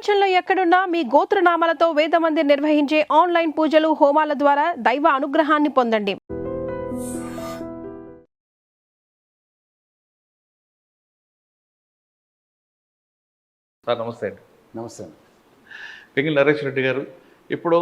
ప్రపంచంలో ఎక్కడున్నా మీ గోత్రనామాలతో వేదమందిర్ నిర్వహించే ఆన్లైన్ పూజలు హోమాల ద్వారా దైవ అనుగ్రహాన్ని పొందండి. సార్ నమస్తే అండి. నమస్తే అండి. పింగళి నరేష్ రెడ్డి గారు ఇప్పుడు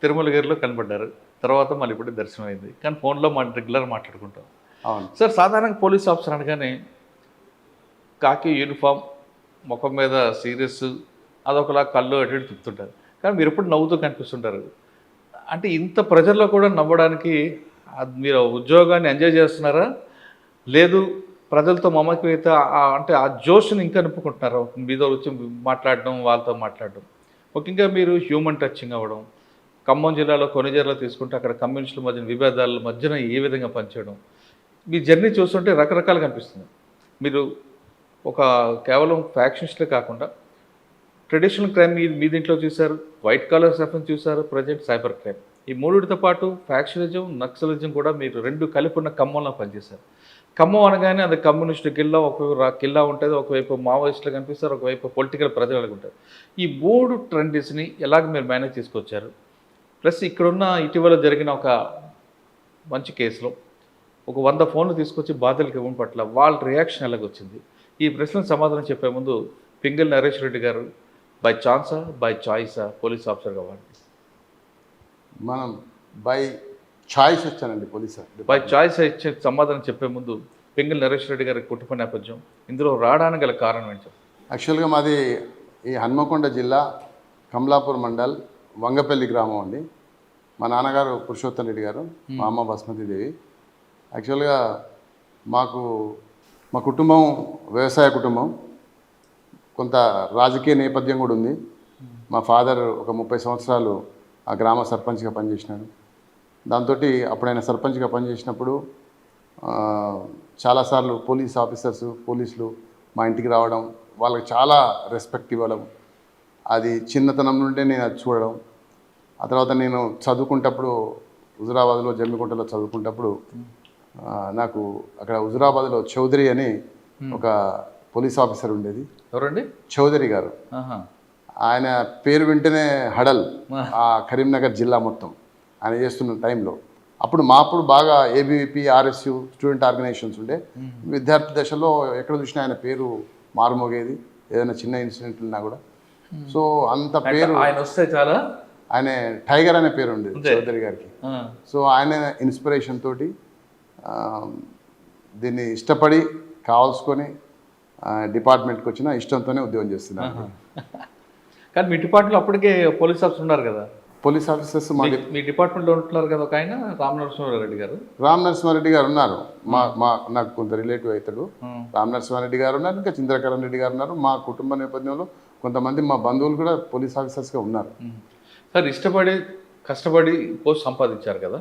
తిరుమలగిరిలో కనపడ్డారు, తర్వాత మళ్ళీ ఇప్పుడు దర్శనం అయింది, కానీ ఫోన్లో రెగ్యులర్ మాట్లాడుకుంటాం. అవును సార్, సాధారణంగా పోలీస్ ఆఫీసర్ అనగానే కాకి యూనిఫామ్, ముఖం మీద సీరియస్, అదొకలా కళ్ళు అటు ఇటు తిప్పుతుంటారు, కానీ మీరు ఎప్పుడు నవ్వుతూ కనిపిస్తుంటారు. అంటే ఇంత ప్రజల్లో కూడా నవ్వడానికి మీరు ఉద్యోగాన్ని ఎంజాయ్ చేస్తున్నారా, లేదు ప్రజలతో మమకమైతే అంటే ఆ జోష్ని ఇంకా నింపుకుంటున్నారా? మీతో వచ్చి మాట్లాడడం, వాళ్ళతో మాట్లాడడం, ముఖ్యంగా మీరు హ్యూమన్ టచింగ్ అవ్వడం, ఖమ్మం జిల్లాలో కొనిజర్లో తీసుకుంటే అక్కడ కమ్యూనిస్టుల మధ్యన విభేదాల మధ్యన ఏ విధంగా పనిచేయడం, మీ జర్నీ చూస్తుంటే రకరకాలుగా అనిపిస్తుంది. మీరు ఒక కేవలం ఫ్యాక్షనిస్టే కాకుండా ట్రెడిషనల్ క్రైమ్ మీ దీంట్లో చూశారు, వైట్ కాలర్ సఫన్ చూశారు, ప్రజెంట్ సైబర్ క్రైమ్, ఈ మూడిటితో పాటు ఫ్యాక్షనిజం, నక్సలిజం కూడా మీరు రెండు కలిపి ఉన్న ఖమ్మంలో పనిచేశారు. ఖమ్మం అనగానే అది కమ్యూనిస్టు కిల్లా, ఒకవైపు కిల్లా ఉంటుంది, ఒకవైపు మావోయిస్టులు కనిపిస్తారు, ఒకవైపు పొలిటికల్ ప్రజలకు ఉంటారు. ఈ మూడు ట్రెండ్స్ని ఎలాగ మీరు మేనేజ్ చేసుకొచ్చారు? ప్లస్ ఇక్కడున్న ఇటీవల జరిగిన ఒక మంచి కేసులో ఒక 100 ఫోన్లు తీసుకొచ్చి బాధ్యులకు ఇవ్వడం పట్ల వాళ్ళ రియాక్షన్ ఎలాగొచ్చింది? ఈ ప్రశ్నకు సమాధానం చెప్పే ముందు పింగళి నరేష్ రెడ్డి గారు బై ఛాన్సా బై చాయిసా పోలీస్ ఆఫీసర్ కావాలి? మనం బై చాయిస్ వచ్చానండి పోలీస్. బై చాయిస్ ఇచ్చే సమాధానం చెప్పే ముందు పింగళి నరేష్ రెడ్డి గారి కుటుంబ నేపథ్యం, ఇందులో రావడానికి గల కారణం ఏంటి? యాక్చువల్గా మాది ఈ హన్మకొండ జిల్లా కమలాపూర్ మండల్ వంగపల్లి గ్రామం అండి. మా నాన్నగారు పురుషోత్తం రెడ్డి గారు, మా అమ్మ బస్మతి దేవి. యాక్చువల్గా మా కుటుంబం వ్యవసాయ కుటుంబం, కొంత రాజకీయ నేపథ్యం కూడా ఉంది. మా ఫాదర్ ఒక 30 సంవత్సరాలు ఆ గ్రామ సర్పంచ్గా పనిచేసినాడు. దాంతో అప్పుడు ఆయన సర్పంచ్గా పనిచేసినప్పుడు చాలాసార్లు పోలీస్ ఆఫీసర్స్, పోలీసులు మా ఇంటికి రావడం, వాళ్ళకి చాలా రెస్పెక్ట్ ఇవ్వడం, అది చిన్నతనం నుండే నేను అది చూడడం. ఆ తర్వాత నేను చదువుకుంటప్పుడు హుజురాబాద్లో జమ్మికుంటలో చదువుకుంటప్పుడు నాకు అక్కడ హుజురాబాద్లో చౌదరి అని ఒక పోలీస్ ఆఫీసర్ ఉండేది. ఎవరండి? చౌదరి గారు. ఆయన పేరు వింటేనే హడల్ ఆ కరీంనగర్ జిల్లా మొత్తం ఆయన చేస్తున్న టైంలో. అప్పుడు బాగా ఏబీవీపీ, ఆర్ఎస్యు స్టూడెంట్ ఆర్గనైజేషన్స్ ఉండే. విద్యార్థి దశలో ఎక్కడ చూసినా ఆయన పేరు మారుమోగేది, ఏదైనా చిన్న ఇన్సిడెంట్ ఉన్నా కూడా. సో అంత పేరు ఆయన వస్తే చాలా, ఆయన టైగర్ అనే పేరు ఉండేది చౌదరి గారికి. సో ఆయన ఇన్స్పిరేషన్ తోటి దీన్ని ఇష్టపడి కావాల్సుకొని డిపార్ట్మెంట్కి వచ్చిన ఇష్టంతోనే ఉద్యోగం చేస్తున్నాను. కానీ మీ డిపార్ట్మెంట్లో అప్పటికే పోలీస్ ఆఫీసర్ ఉన్నారు కదా? పోలీస్ ఆఫీసర్స్ మీ డిపార్ట్మెంట్లో ఉంటున్నారు కదా ఒక ఆయన, రామ్ నరసింహారెడ్డి గారు. రామ్ నరసింహారెడ్డి గారు ఉన్నారు, నాకు కొంత రిలేటివ్ అవుతాడు. రామ్ నరసింహారెడ్డి గారు ఉన్నారు, ఇంకా చంద్రకరణ్ రెడ్డి గారు ఉన్నారు. మా కుటుంబ నేపథ్యంలో కొంతమంది మా బంధువులు కూడా పోలీస్ ఆఫీసర్స్గా ఉన్నారు. సార్, ఇష్టపడి కష్టపడి పోస్ట్ సంపాదించారు కదా,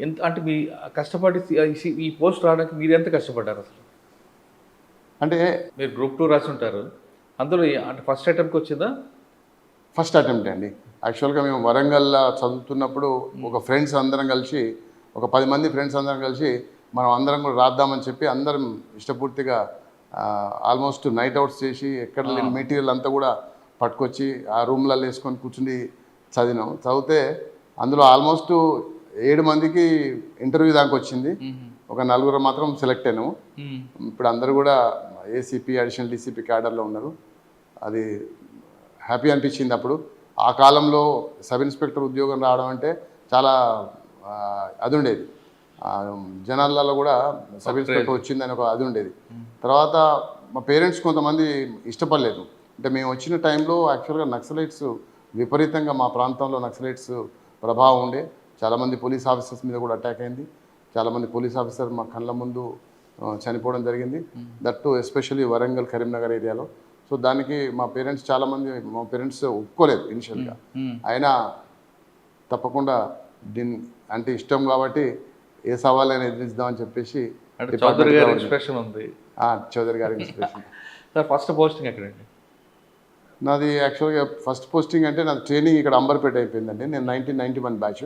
ఎంత అంటే మీ కష్టపడి ఈ పోస్ట్ రావడానికి మీరు ఎంత కష్టపడ్డారు అసలు? అంటే మీరు గ్రూప్ 2 రాసి ఉంటారు, అందులో అంటే ఫస్ట్ అటెంప్ట్కి వచ్చిందా? ఫస్ట్ అటెంప్ట్ అండి. యాక్చువల్గా మేము వరంగల్లో చదువుతున్నప్పుడు ఒక ఫ్రెండ్స్ అందరం కలిసి, ఒక 10 మంది ఫ్రెండ్స్ అందరం కలిసి మనం అందరం కూడా రాద్దామని చెప్పి అందరం ఇష్టపూర్తిగా ఆల్మోస్ట్ నైట్ అవుట్స్ చేసి ఎక్కడ లేని మెటీరియల్ అంతా కూడా పట్టుకొచ్చి ఆ రూమ్లలో వేసుకొని కూర్చుని చదివినాం. చదివితే అందులో ఆల్మోస్ట్ 7 మందికి ఇంటర్వ్యూ దాకా వచ్చింది, ఒక 4 మాత్రం సెలెక్ట్ అయినాము. ఇప్పుడు అందరూ కూడా ఏసీపీ, అడిషనల్ డీసీపీ క్యాడర్లో ఉన్నారు. అది హ్యాపీ అనిపించింది. అప్పుడు ఆ కాలంలో సబ్ ఇన్స్పెక్టర్ ఉద్యోగం రావడం అంటే చాలా అది ఉండేది, జనాలలో కూడా సబ్ ఇన్స్పెక్టర్ వచ్చిందని ఒక అది ఉండేది. తర్వాత మా పేరెంట్స్ కొంతమంది ఇష్టపడలేదు. అంటే మేము వచ్చిన టైంలో యాక్చువల్గా నక్సలైట్స్ విపరీతంగా మా ప్రాంతంలో నక్సలైట్స్ ప్రభావం ఉండే, చాలామంది పోలీస్ ఆఫీసర్స్ మీద కూడా అటాక్ అయింది. చాలామంది పోలీస్ ఆఫీసర్ మా కళ్ళ ముందు చనిపోవడం జరిగింది, దట్టు ఎస్పెషల్లీ వరంగల్, కరీంనగర్ ఏరియాలో. సో దానికి మా పేరెంట్స్ ఒప్పుకోలేదు ఇనిషియల్గా. అయినా తప్పకుండా దీన్ని అంటే ఇష్టం కాబట్టి ఏ సవాళ్ళని ఎదిరిద్దామని చెప్పేసి చౌదరి గారి ఇన్స్పిరేషన్ ఉంది. చౌదరి గారి ఇన్స్పిరేషన్. సార్, ఫస్ట్ పోస్టింగ్ ఎక్కడండి? నాది యాక్చువల్గా ఫస్ట్ పోస్టింగ్ అంటే నాది ట్రైనింగ్ ఇక్కడ అంబర్పేట అయిపోయిందండి. నేను 1991 బ్యాచ్.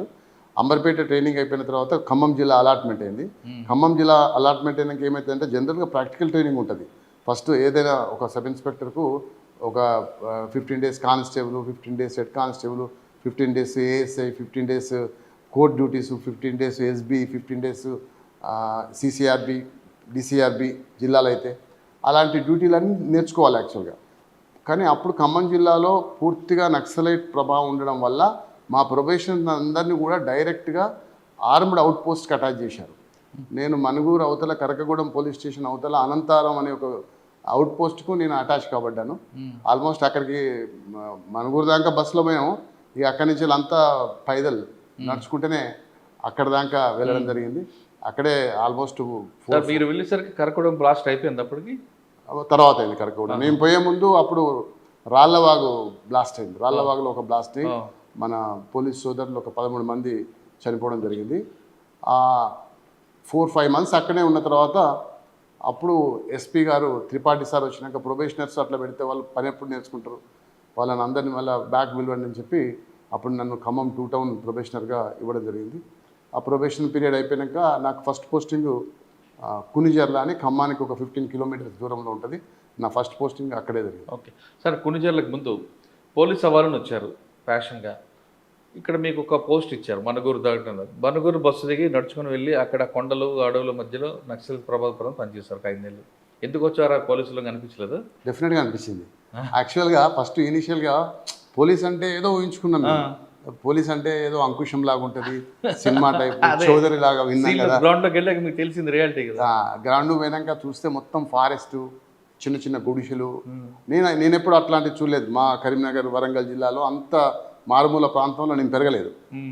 అంబర్పేట ట్రైనింగ్ అయిపోయిన తర్వాత ఖమ్మం జిల్లా అలాట్మెంట్ అయింది. ఖమ్మం జిల్లా అలాట్మెంట్ అయినాక ఏమైతుందంటే జనరల్గా ప్రాక్టికల్ ట్రైనింగ్ ఉంటుంది. ఫస్ట్ ఏదైనా ఒక సబ్ ఇన్స్పెక్టర్కు ఒక 15 days constable, 15 days head constable, 15 days ASI, 15 days court duties, 15 days SB, 15 days CCRB, DCRB జిల్లాలో అయితే అలాంటి డ్యూటీలన్నీ నేర్చుకోవాలి యాక్చువల్గా. కానీ అప్పుడు ఖమ్మం జిల్లాలో పూర్తిగా నక్సలైట్ ప్రభావం ఉండడం వల్ల మా ప్రొబేషన్ అందరినీ కూడా డైరెక్ట్గా ఆర్మ్డ్ అవుట్ పోస్ట్కి అటాచ్ చేశారు. నేను మనుగూరు అవతల కరకగూడెం పోలీస్ స్టేషన్ అవతల అనంతారం అనే ఒక అవుట్ పోస్ట్కు నేను అటాచ్ కాబడ్డాను. ఆల్మోస్ట్ అక్కడికి మనుగూరు దాకా బస్సులో పోయాము, ఇక అక్కడి నుంచి అంతా పైదల్ నడుచుకుంటేనే అక్కడ దాకా వెళ్ళడం జరిగింది. అక్కడే ఆల్మోస్ట్ మీరు వెళ్ళేసరికి కరకూడెం బ్లాస్ట్ అయిపోయింది. అప్పటికి తర్వాత అయింది కరకగూడెం. నేను పోయే ముందు అప్పుడు రాళ్లవాగు బ్లాస్ట్ అయింది. రాళ్లవాగులో ఒక బ్లాస్ట్ అయ్యి మన పోలీస్ సోదరులు ఒక 13 మంది చనిపోవడం జరిగింది. 4-5 months అక్కడే ఉన్న తర్వాత అప్పుడు ఎస్పీ గారు త్రిపాఠి సార్ వచ్చినాక ప్రొబేషనర్స్ అట్లా పెడితే వాళ్ళు పని ఎప్పుడు నేర్చుకుంటారు, వాళ్ళని అందరినీ మళ్ళీ బ్యాక్ పిలవండి అని చెప్పి అప్పుడు నన్ను ఖమ్మం 2 town ప్రొబేషనర్గా ఇవ్వడం జరిగింది. ఆ ప్రొబేషన్ పీరియడ్ అయిపోయాక నాకు ఫస్ట్ పోస్టింగ్ కునిజర్ల అని ఖమ్మానికి ఒక 15 kilometers దూరంలో ఉంటుంది. నా ఫస్ట్ పోస్టింగ్ అక్కడే జరిగింది. ఓకే సార్, కునిజర్లకు ముందు పోలీస్ అవార్డుని వచ్చారు ఫ్యాషన్గా. ఇక్కడ మీకు ఒక పోస్ట్ ఇచ్చారు మనుగూరు దాటున్నారు. మనుగూరు బస్సు దిగి నడుచుకుని వెళ్ళి అక్కడ కొండలు అడవుల మధ్యలో నక్సల్ ప్రభావపురం పనిచేశారు 5 నెలలు. ఎందుకు వచ్చారు ఆ పోలీసులో అనిపించలేదు? డెఫినెట్గా అనిపించింది. యాక్చువల్గా ఫస్ట్ ఇనీషియల్గా పోలీస్ అంటే ఏదో ఊహించుకున్నాం. పోలీస్ అంటే ఏదో అంకుశం లాగా ఉంటుంది, సినిమా టైప్ చౌదరి లాగా విన్నాం కదా. గ్రౌండ్లోకి వెళ్ళాక మీకు తెలిసింది రియాలిటీ కదా. గ్రౌండ్ పోయినాక చూస్తే మొత్తం ఫారెస్ట్, చిన్న చిన్న గుడిసెలు. నేను ఎప్పుడు అట్లాంటివి చూడలేదు. మా కరీంనగర్ వరంగల్ జిల్లాలో అంత మారుమూల ప్రాంతంలో నేను పెరగలేదు.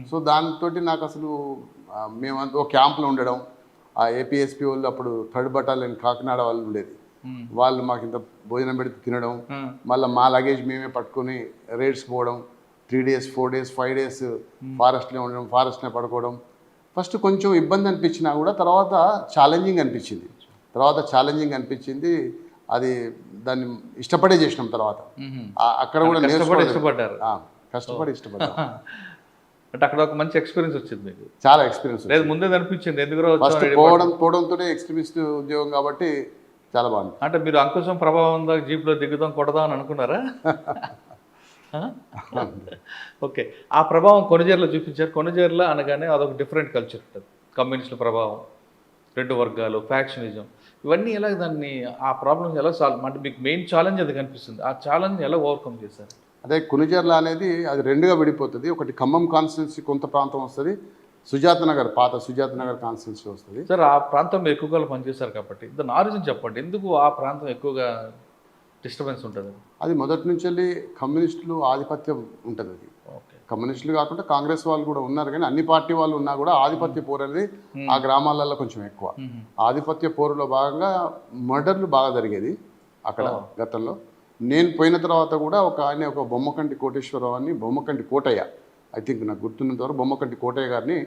సో దాంతో నాకు అసలు మేము ఒక క్యాంప్లో ఉండడం, ఆ ఏపీఎస్పీ వాళ్ళు అప్పుడు 3rd Battalion కాకినాడ వాళ్ళు ఉండేది, వాళ్ళు మాకు ఇంత భోజనం పెడితే తినడం, మళ్ళీ మా లగేజ్ మేమే పట్టుకొని రైడ్స్ పోవడం, 3 days 4 days 5 days ఫారెస్ట్లో ఉండడం, ఫారెస్ట్నే పడుకోవడం. ఫస్ట్ కొంచెం ఇబ్బంది అనిపించినా కూడా తర్వాత ఛాలెంజింగ్ అనిపించింది. అది దాన్ని ఇష్టపడే చేసినాం. తర్వాత అక్కడ కూడా కష్టపడి ఇష్టపడ్డాం. అంటే అక్కడ ఒక మంచి ఎక్స్పీరియన్స్ వచ్చింది మీకు? చాలా ఎక్స్పీరియన్స్ లేదు, ముందే అనిపించింది ఎందుకు ఫస్ట్ పోవడంతోనే ఎక్స్ట్రీమిస్ట్ ఉద్యోగం కాబట్టి చాలా బాగుంది. అంటే మీరు అంకుశం ప్రభావం జీప్లో దిగుదాం కొడదాం అని అనుకున్నారా? ఓకే, ఆ ప్రభావం కొణిజేరులో చూపించారు. కొణిజేరులో అనగానే అదొక డిఫరెంట్ కల్చర్ ఉంటుంది. కమ్యూనిస్టుల ప్రభావం, 2 వర్గాలు, ఫ్యాక్షనిజం, ఇవన్నీ ఎలా దాన్ని ఆ ప్రాబ్లమ్స్ ఎలా సాల్వ్ అంటే మీకు మెయిన్ ఛాలెంజ్ అది కనిపిస్తుంది. ఆ ఛాలెంజ్ ఎలా ఓవర్కమ్ చేశారు? అదే కునిజర్ల అనేది అది 2గా విడిపోతుంది. ఒకటి ఖమ్మం కాన్స్టిట్యున్సీ కొంత ప్రాంతం వస్తుంది, సుజాత నగర్ పాత సుజాత నగర్ కాన్స్టిట్యున్సీ వస్తుంది. సార్ ఆ ప్రాంతంలో ఎక్కువగా పనిచేశారు కాబట్టి దాని ఆరిజిన్ చెప్పండి. ఎందుకు ఆ ప్రాంతం ఎక్కువగా డిస్టర్బెన్స్ ఉంటుంది? అది మొదటి నుంచి వెళ్ళి కమ్యూనిస్టులు ఆధిపత్యం ఉంటుంది. అది కమ్యూనిస్టులు కాకుండా కాంగ్రెస్ వాళ్ళు కూడా ఉన్నారు, కానీ అన్ని పార్టీ వాళ్ళు ఉన్నా కూడా ఆధిపత్య పోరు అనేది ఆ గ్రామాలలో కొంచెం ఎక్కువ. ఆధిపత్య పోరులో భాగంగా మర్డర్లు బాగా జరిగేది అక్కడ గతంలో. నేను పోయిన తర్వాత కూడా ఒక బొమ్మకంటి కోటేశ్వరరావు అని, బొమ్మకంటి కోటయ్య, ఐ థింక్ నాకు గుర్తున్నంత వరకు బొమ్మకంటి కోటయ్య గారిని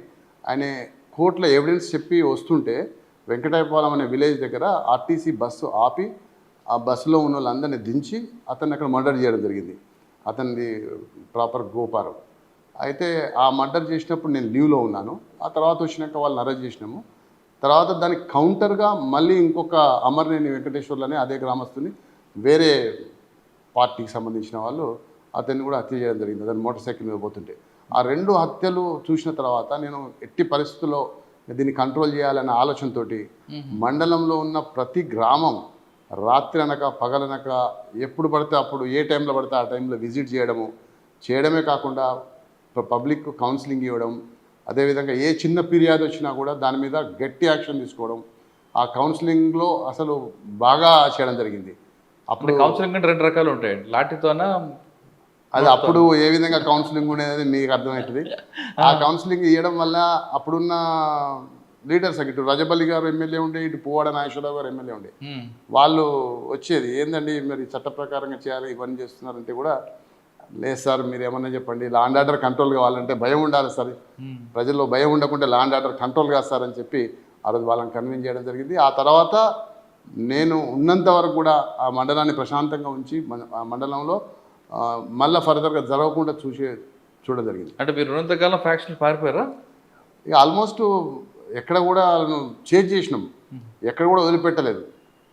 ఆయన కోర్టులో ఎవిడెన్స్ చెప్పి వస్తుంటే వెంకటాయపాలెం అనే విలేజ్ దగ్గర ఆర్టీసీ బస్సు ఆపి ఆ బస్సులో ఉన్న వాళ్ళందరినీ దించి అతన్ని అక్కడ మర్డర్ చేయడం జరిగింది. అతనిది ప్రాపర్ గోపారం. అయితే ఆ మర్డర్ చేసినప్పుడు నేను లీవ్లో ఉన్నాను. ఆ తర్వాత వచ్చినాక వాళ్ళని అరెస్ట్ చేసినాము. తర్వాత దానికి కౌంటర్గా మళ్ళీ ఇంకొక అమర్నేని వెంకటేశ్వర్లు అనే అదే గ్రామస్తుని వేరే పార్టీకి సంబంధించిన వాళ్ళు అతన్ని కూడా హత్య చేయడం జరిగింది. అతను మోటార్ సైకిల్ మీద పోతుంటే. ఆ 2 హత్యలు చూసిన తర్వాత నేను ఎట్టి పరిస్థితుల్లో దీన్ని కంట్రోల్ చేయాలనే ఆలోచనతో మండలంలో ఉన్న ప్రతి గ్రామం రాత్రి అనక పగలనక ఎప్పుడు పడితే అప్పుడు ఏ టైంలో పడితే ఆ టైంలో విజిట్ చేయడమే కాకుండా పబ్లిక్ కౌన్సిలింగ్ ఇవ్వడం, అదేవిధంగా ఏ చిన్న ఫిర్యాదు వచ్చినా కూడా దాని మీద గట్టి యాక్షన్ తీసుకోవడం, ఆ కౌన్సిలింగ్లో అసలు బాగా చేయడం జరిగింది. అప్పుడు కౌన్సిలింగ్ అంటే 2 రకాలు ఉంటాయండి, లాఠీతోనా? అది అప్పుడు ఏ విధంగా కౌన్సిలింగ్ ఉండేది మీకు అర్థమవుతుంది. ఆ కౌన్సిలింగ్ ఇవ్వడం వల్ల అప్పుడున్న లీడర్స్ ఇటు రజబల్లి గారు ఎమ్మెల్యే ఉండే, ఇటు పువ్వాడ నాగేశ్వరరావు గారు ఎమ్మెల్యే ఉండే, వాళ్ళు వచ్చేది ఏందండి మరి చట్ట ప్రకారంగా చేయాలి ఇవన్నీ చేస్తున్నారంటే కూడా లేదు సార్ మీరు ఏమన్నా చెప్పండి, లా అండ్ ఆర్డర్ కంట్రోల్ కావాలంటే భయం ఉండాలి సార్, ప్రజల్లో భయం ఉండకుంటే లా అండ్ ఆర్డర్ కంట్రోల్ కాదు సార్ అని చెప్పి ఆ రోజు వాళ్ళని కన్విన్స్ చేయడం జరిగింది. ఆ తర్వాత నేను ఉన్నంత వరకు కూడా ఆ మండలాన్ని ప్రశాంతంగా ఉంచి ఆ మండలంలో మళ్ళీ ఫర్దర్గా జరగకుండా చూడడం జరిగింది. అంటే మీరు ఉన్నంతకాలం ఫ్యాక్షన్ పారిపోయారా? ఇక ఆల్మోస్ట్ ఎక్కడ కూడా చేంజ్ చేసినాం, ఎక్కడ కూడా వదిలిపెట్టలేదు.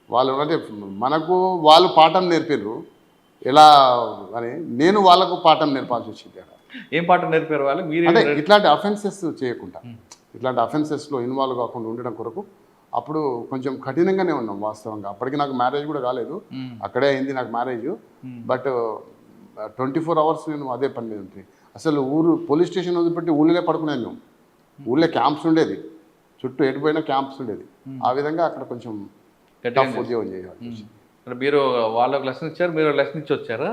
వాళ్ళు అంటే మనకు వాళ్ళు పాఠం నేర్పారు, ఎలా అని నేను వాళ్ళకు పాఠం నేర్పాల్సి వచ్చింది అక్కడ. ఏం పాట నేర్పారు వాళ్ళు? మీరు అంటే ఇట్లాంటి అఫెన్సెస్ చేయకుండా, ఇట్లాంటి అఫెన్సెస్లో ఇన్వాల్వ్ కాకుండా ఉండడం కొరకు అప్పుడు కొంచెం కఠినంగానే ఉన్నాం వాస్తవంగా. అప్పటికి నాకు మ్యారేజ్ కూడా కాలేదు, అక్కడే అయింది నాకు మ్యారేజ్. బట్ 24 hours నేను అదే పని మీద ఉంటుంది. అసలు పోలీస్ స్టేషన్ వదిలిపెట్టి ఊళ్ళో పడుకునేది మేము. ఊళ్ళో క్యాంప్స్ ఉండేది, చుట్టూ ఎటుపోయినా క్యాంప్స్ ఉండేది. ఆ విధంగా అక్కడ కొంచెం టఫ్ ఉద్యోగం చేయాలి. మీరు వాళ్ళకి లెసన్ ఇచ్చారు, మీరు లెసన్ ఇచ్చి వచ్చారా?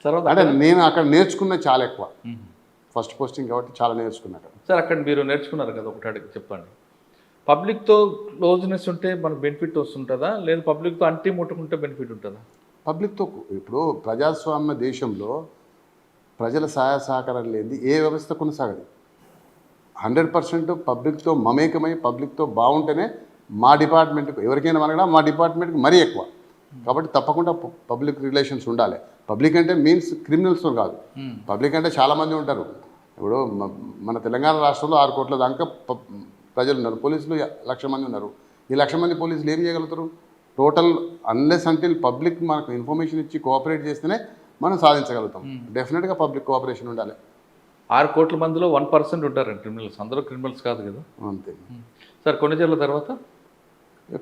తర్వాత అంటే నేను అక్కడ నేర్చుకున్న చాలా ఎక్కువ, ఫస్ట్ పోస్టింగ్ కాబట్టి చాలా నేర్చుకున్నా అక్కడ. సార్ అక్కడ మీరు నేర్చుకున్నారు కదా, ఒకటి అడిగి చెప్పండి. పబ్లిక్తో క్లోజ్నెస్ ఉంటే మనకు బెనిఫిట్ వస్తుంటుందా, లేదు పబ్లిక్తో అంటి ముట్టుకుంటే బెనిఫిట్ ఉంటుందా? పబ్లిక్తో ఇప్పుడు ప్రజాస్వామ్య దేశంలో ప్రజల సహాయ సహకారం లేనిది ఏ వ్యవస్థ కొనసాగదు. 100% పబ్లిక్తో మమేకమై పబ్లిక్తో బాగుంటేనే మా డిపార్ట్మెంట్కి ఎవరికైనా మనగా మా డిపార్ట్మెంట్కి మరీ ఎక్కువ. కాబట్టి తప్పకుండా పబ్లిక్ రిలేషన్స్ ఉండాలి. పబ్లిక్ అంటే మీన్స్ క్రిమినల్స్తో కాదు, పబ్లిక్ అంటే చాలామంది ఉంటారు. ఇప్పుడు మన తెలంగాణ రాష్ట్రంలో 6 కోట్ల దాకా ప్రజలు ఉన్నారు, పోలీసులు 1,00,000 మంది ఉన్నారు. ఈ 1,00,000 మంది పోలీసులు ఏం చేయగలుగుతారు? టోటల్ అన్లెస్ అంటిల్ పబ్లిక్ మనకు ఇన్ఫర్మేషన్ ఇచ్చి కోఆపరేట్ చేస్తేనే మనం సాధించగలుగుతాం. డెఫినెట్గా పబ్లిక్ కోఆపరేషన్ ఉండాలి. 6 కోట్ల మందిలో 1% ఉంటారండి క్రిమినల్స్, అందరూ క్రిమినల్స్ కాదు కదా. అంతే సార్ కొన్నిజర్ల తర్వాత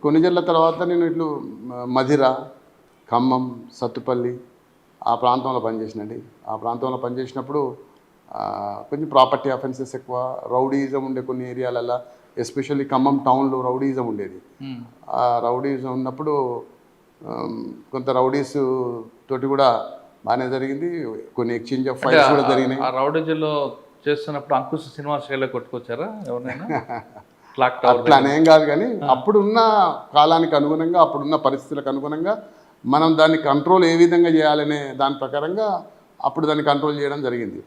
కొన్నిజర్ల తర్వాత నేను ఇట్లు మధిర, ఖమ్మం, సత్తుపల్లి ఆ ప్రాంతంలో పనిచేసినండి. ఆ ప్రాంతంలో పనిచేసినప్పుడు కొంచెం ప్రాపర్టీ అఫెన్సెస్ ఎక్కువ, రౌడీయిజం ఉండే కొన్ని ఏరియాలల్లో, ఎస్పెషల్లీ ఖమ్మం టౌన్లో రౌడీయిజం ఉండేది. ఆ రౌడీయిజం ఉన్నప్పుడు కొంత రౌడీస్ తోటి కూడా బాగానే జరిగింది, కొన్ని ఎక్స్చేంజ్ ఆఫ్ ఫైల్స్ కూడా జరిగినాయి. ఆ రౌడీజంలో చేస్తున్నప్పుడు అంకుశ సినిమా స్టైల్లో కొట్టుకొచ్చారా ఎవరైనా? అట్లా అనేం కాదు, కానీ అప్పుడున్న కాలానికి అనుగుణంగా, అప్పుడున్న పరిస్థితులకు అనుగుణంగా మనం దాన్ని కంట్రోల్ ఏ విధంగా చేయాలనే దాని ప్రకారంగా అప్పుడు దాన్ని కంట్రోల్ చేయడం జరిగింది.